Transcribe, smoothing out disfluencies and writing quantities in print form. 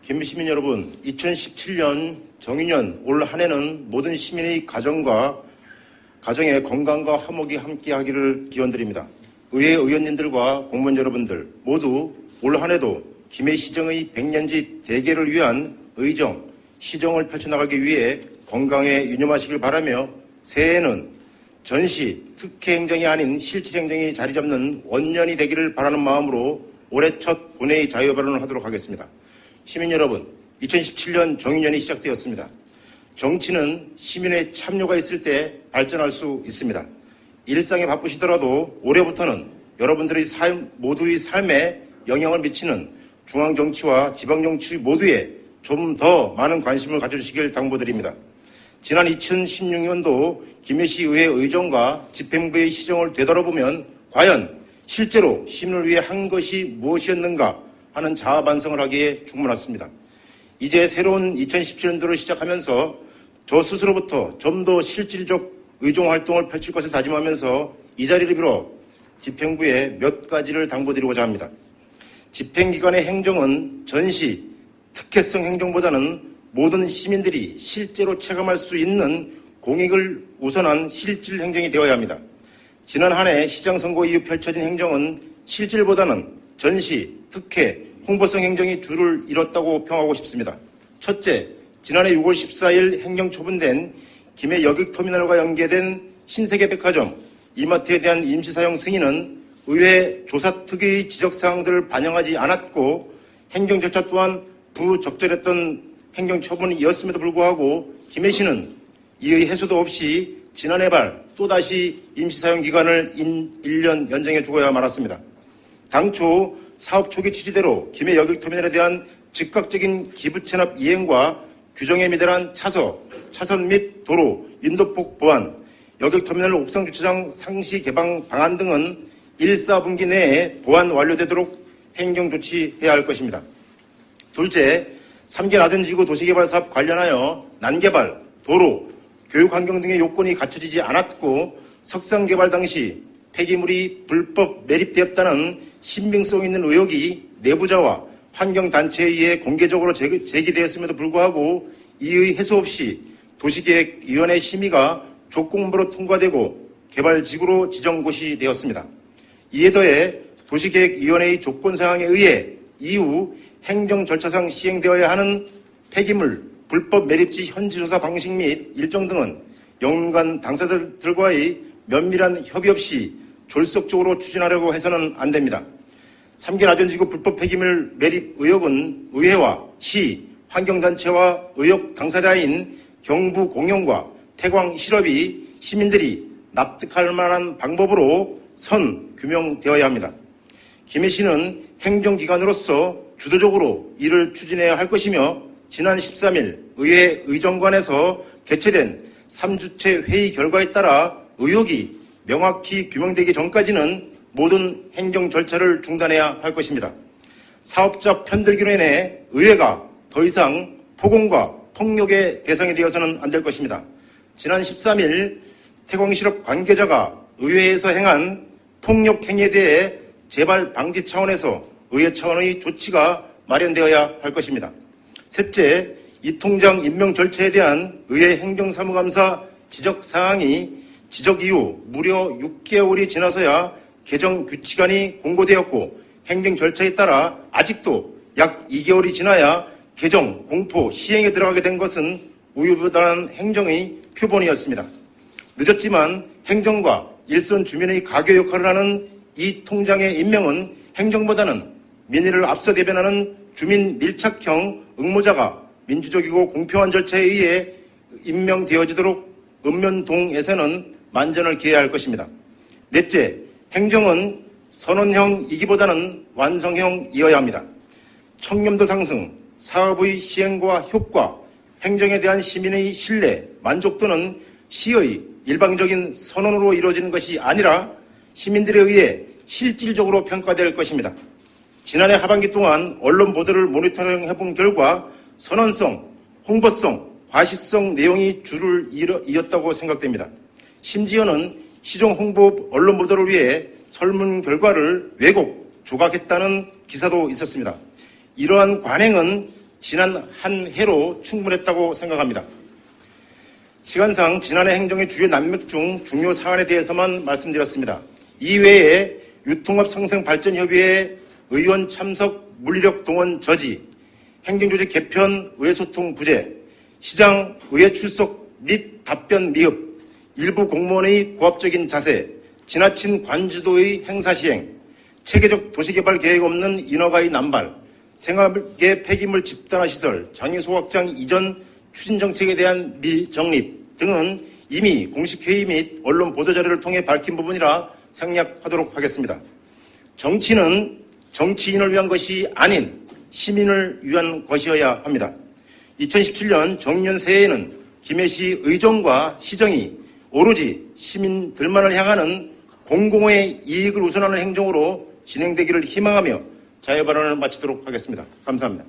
김시민 여러분, 2017년 정유년 올 한 해는 모든 시민의 가정에 건강과 화목이 함께하기를 기원드립니다. 의회 의원님들과 공무원 여러분들 모두 올 한 해도 김해 시정의 100년지 대계를 위한 의정, 시정을 펼쳐나가기 위해 건강에 유념하시길 바라며 새해에는 전시, 특혜 행정이 아닌 실질 행정이 자리 잡는 원년이 되기를 바라는 마음으로 올해 첫 본회의 자유 발언을 하도록 하겠습니다. 시민 여러분, 2017년 정유년이 시작되었습니다. 정치는 시민의 참여가 있을 때 발전할 수 있습니다. 일상에 바쁘시더라도 올해부터는 여러분들의 모두의 삶에 영향을 미치는 중앙정치와 지방정치 모두에 좀 더 많은 관심을 가져주시길 당부드립니다. 지난 2016년도 김해시 의회 의정과 집행부의 시정을 되돌아보면 과연 실제로 시민을 위해 한 것이 무엇이었는가 하는 자아 반성을 하기에 충분했습니다. 이제 새로운 2017년도를 시작하면서 저 스스로부터 좀 더 실질적 의정 활동을 펼칠 것을 다짐하면서 이 자리를 빌어 집행부에 몇 가지를 당부드리고자 합니다. 집행기관의 행정은 전시, 특혜성 행정보다는 모든 시민들이 실제로 체감할 수 있는 공익을 우선한 실질 행정이 되어야 합니다. 지난 한 해 시장 선거 이후 펼쳐진 행정은 실질보다는 전시, 특혜, 홍보성 행정이 줄을 잃었다고 평하고 싶습니다. 첫째, 지난해 6월 14일 행정 처분된 김해 여객터미널과 연계된 신세계백화점, 이마트에 대한 임시사용 승인은 의회 조사 특위의 지적사항들을 반영하지 않았고 행정 절차 또한 부적절했던 행정처분이었음에도 불구하고 김해시는 이의 해소도 없이 지난해 발 또다시 임시사용 기간을 1년 연장해 주고야 말았습니다. 당초 사업 초기 취지대로 김해 여객터미널에 대한 즉각적인 기부 체납 이행과 규정에 미달한 차선 및 도로, 인도폭 보완, 여객터미널 옥상 주차장 상시 개방 방안 등은 1, 4분기 내에 보완 완료되도록 행정 조치해야 할 것입니다. 둘째, 3개 나전지구 도시개발 사업 관련하여 난개발, 도로, 교육환경 등의 요건이 갖춰지지 않았고 석상 개발 당시 폐기물이 불법 매립되었다는 신빙성 있는 의혹이 내부자와 환경단체에 의해 공개적으로 제기되었음에도 불구하고 이의 해소 없이 도시계획위원회 심의가 조건부로 통과되고 개발지구로 지정고시 되었습니다. 이에 더해 도시계획위원회의 조건사항에 의해 이후 행정 절차상 시행되어야 하는 폐기물, 불법 매립지 현지조사 방식 및 일정 등은 연관 당사자들과의 면밀한 협의 없이 졸속적으로 추진하려고 해서는 안 됩니다. 3개 나전지구 불법 폐기물 매립 의혹은 의회와 시, 환경단체와 의혹 당사자인 경부공영과 태광실업이 시민들이 납득할 만한 방법으로 규명되어야 합니다. 김해시는 행정기관으로서 주도적으로 이를 추진해야 할 것이며 지난 13일 의회 의정관에서 개최된 3주체 회의 결과에 따라 의혹이 명확히 규명되기 전까지는 모든 행정 절차를 중단해야 할 것입니다. 사업자 편들기로 인해 의회가 더 이상 폭언과 폭력의 대상이 되어서는 안 될 것입니다. 지난 13일 태광실업 관계자가 의회에서 행한 폭력 행위에 대해 재발 방지 차원에서 의회 차원의 조치가 마련되어야 할 것입니다. 셋째, 이 통장 임명 절차에 대한 의회 행정사무감사 지적사항이 지적 이후 무려 6개월이 지나서야 개정 규칙안이 공고되었고 행정 절차에 따라 아직도 약 2개월이 지나야 개정, 공포, 시행에 들어가게 된 것은 우유부단한 행정의 표본이었습니다. 늦었지만 행정과 일선 주민의 가교 역할을 하는 이 통장의 임명은 행정보다는 민의를 앞서 대변하는 주민 밀착형 응모자가 민주적이고 공평한 절차에 의해 임명되어지도록 읍면동에서는 만전을 기해야 할 것입니다. 넷째, 행정은 선언형이기보다는 완성형이어야 합니다. 청렴도 상승, 사업의 시행과 효과, 행정에 대한 시민의 신뢰, 만족도는 시의 일방적인 선언으로 이루어지는 것이 아니라 시민들에 의해 실질적으로 평가될 것입니다. 지난해 하반기 동안 언론 보도를 모니터링해본 결과 선언성, 홍보성, 과식성 내용이 줄을 이었다고 생각됩니다. 심지어는 시정 홍보 언론 보도를 위해 설문 결과를 왜곡, 조각했다는 기사도 있었습니다. 이러한 관행은 지난 한 해로 충분했다고 생각합니다. 시간상 지난해 행정의 주요 난맥 중 중요 사안에 대해서만 말씀드렸습니다. 이외에 유통업상생발전협의회 의원 참석 물리력 동원 저지, 행정조직 개편 의회소통 부재, 시장 의회 출석 및 답변 미흡, 일부 공무원의 고압적인 자세, 지나친 관주도의 행사 시행, 체계적 도시개발 계획 없는 인허가의 남발, 생활계 폐기물 집단화 시설, 장애소각장 이전 추진 정책에 대한 미정립 등은 이미 공식회의 및 언론 보도자료를 통해 밝힌 부분이라 생략하도록 하겠습니다. 정치는 정치인을 위한 것이 아닌 시민을 위한 것이어야 합니다. 2017년 정년 새해에는 김해시 의정과 시정이 오로지 시민들만을 향하는 공공의 이익을 우선하는 행정으로 진행되기를 희망하며 자유발언을 마치도록 하겠습니다. 감사합니다.